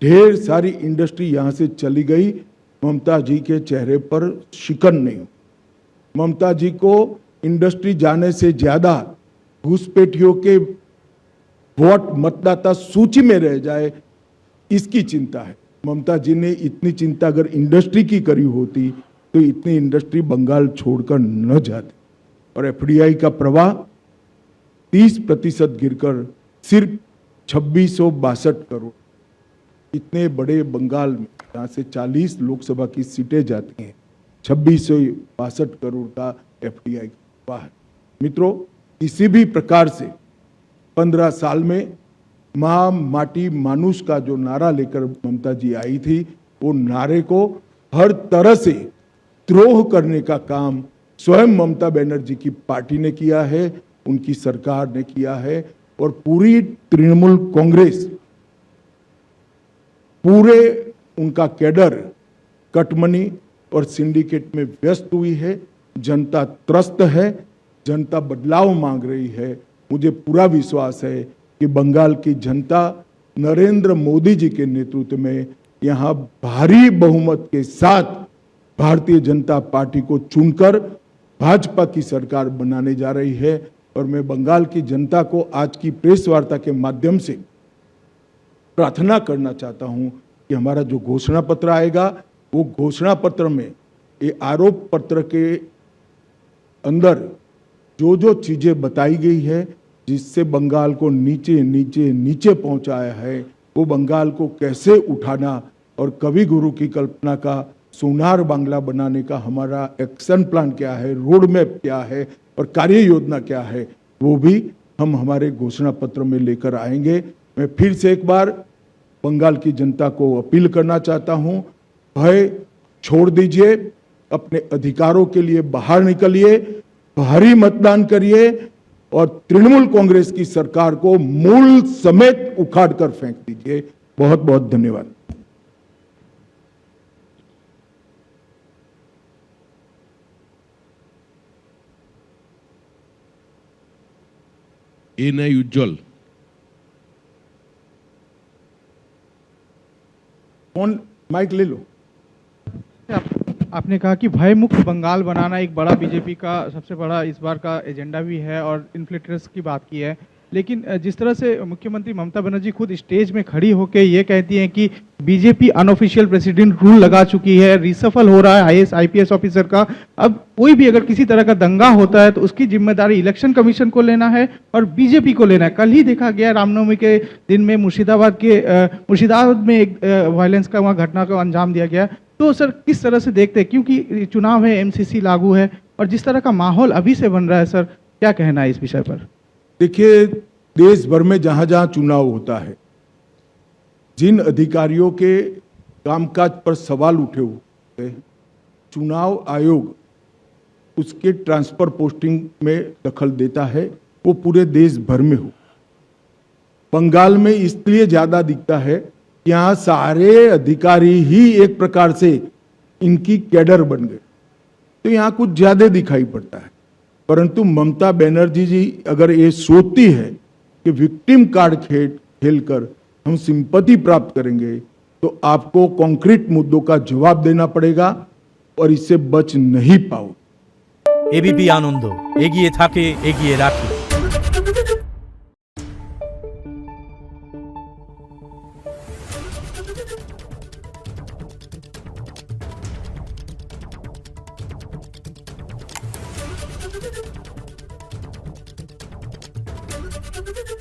ढेर सारी इंडस्ट्री यहाँ से चली गई। ममता जी के चेहरे पर शिकन नहीं। ममता जी को इंडस्ट्री जाने से ज्यादा घुसपैठियों के वोट मतदाता सूची में रह जाए, इसकी चिंता है। ममता जी ने इतनी चिंता अगर इंडस्ट्री की करी होती तो इतनी इंडस्ट्री बंगाल छोड़कर न जाती। और एफडीआई का प्रवाह 30% गिरकर सिर्फ 2662 करोड़। इतने बड़े बंगाल में जहाँ से 40 लोकसभा की सीटें जाती हैं, 2662 करोड़ का एफडीआई का प्रवाह है। मित्रों, किसी भी प्रकार से 15 साल में मां माटी मानुष का जो नारा लेकर ममता जी आई थी, वो नारे को हर तरह से द्रोह करने का काम स्वयं ममता बनर्जी की पार्टी ने किया है, उनकी सरकार ने किया है। और पूरी तृणमूल कांग्रेस, पूरे उनका कैडर कटमनी और सिंडिकेट में व्यस्त हुई है। जनता त्रस्त है, जनता बदलाव मांग रही है। मुझे पूरा विश्वास है कि बंगाल की जनता नरेंद्र मोदी जी के नेतृत्व में यहाँ भारी बहुमत के साथ भारतीय जनता पार्टी को चुनकर भाजपा की सरकार बनाने जा रही है। और मैं बंगाल की जनता को आज की प्रेस वार्ता के माध्यम से प्रार्थना करना चाहता हूं कि हमारा जो घोषणा पत्र आएगा, वो घोषणा पत्र में ये आरोप पत्र के अंदर जो जो चीजें बताई गई है, जिससे बंगाल को नीचे नीचे नीचे पहुंचाया है, वो बंगाल को कैसे उठाना और कवि गुरु की कल्पना का सोनार बांग्ला बनाने का हमारा एक्शन प्लान क्या है, रोड मैप क्या है और कार्य योजना क्या है, वो भी हम हमारे घोषणा पत्र में लेकर आएंगे। मैं फिर से एक बार बंगाल की जनता को अपील करना चाहता हूं, भय छोड़ दीजिए, अपने अधिकारों के लिए बाहर निकलिए, भारी मतदान करिए और तृणमूल कांग्रेस की सरकार को मूल समेत उखाड़ कर फेंक दीजिए। बहुत बहुत धन्यवाद। एनआई उज्जवल। फोन माइक ले लो। आपने कहा कि भय मुक्त बंगाल बनाना एक बड़ा बीजेपी का सबसे बड़ा इस बार का एजेंडा भी है और इन्फ्लेटर्स की बात की है, लेकिन जिस तरह से मुख्यमंत्री ममता बनर्जी खुद स्टेज में खड़ी होकर ये कहती हैं कि बीजेपी अनऑफिशियल प्रेसिडेंट रूल लगा चुकी है, रिसफल हो रहा है आईएएस आईपीएस ऑफिसर का, अब कोई भी अगर किसी तरह का दंगा होता है तो उसकी जिम्मेदारी इलेक्शन कमीशन को लेना है और बीजेपी को लेना है। कल ही देखा गया रामनवमी के दिन में मुर्शिदाबाद में एक वायलेंस का वहाँ घटना को अंजाम दिया गया। तो सर किस तरह से देखते हैं, क्योंकि चुनाव है, एमसीसी लागू है और जिस तरह का माहौल अभी से बन रहा है, सर क्या कहना है इस विषय पर? देखिए, देश भर में जहां जहां चुनाव होता है, जिन अधिकारियों के कामकाज पर सवाल उठे हुए हैं, चुनाव आयोग उसके ट्रांसफर पोस्टिंग में दखल देता है, वो पूरे देश भर में हो। बंगाल में इसलिए ज्यादा दिखता है, यहाँ सारे अधिकारी ही एक प्रकार से इनकी कैडर बन गए, तो यहाँ कुछ ज्यादा दिखाई पड़ता है। परंतु ममता बनर्जी जी अगर ये सोचती है कि विक्टिम कार्ड खेलकर हम सिंपैथी प्राप्त करेंगे, तो आपको कॉन्क्रीट मुद्दों का जवाब देना पड़ेगा और इससे बच नहीं पाओ। एबीपी आनंद एगिए थाके एगिए राखे। Thank you.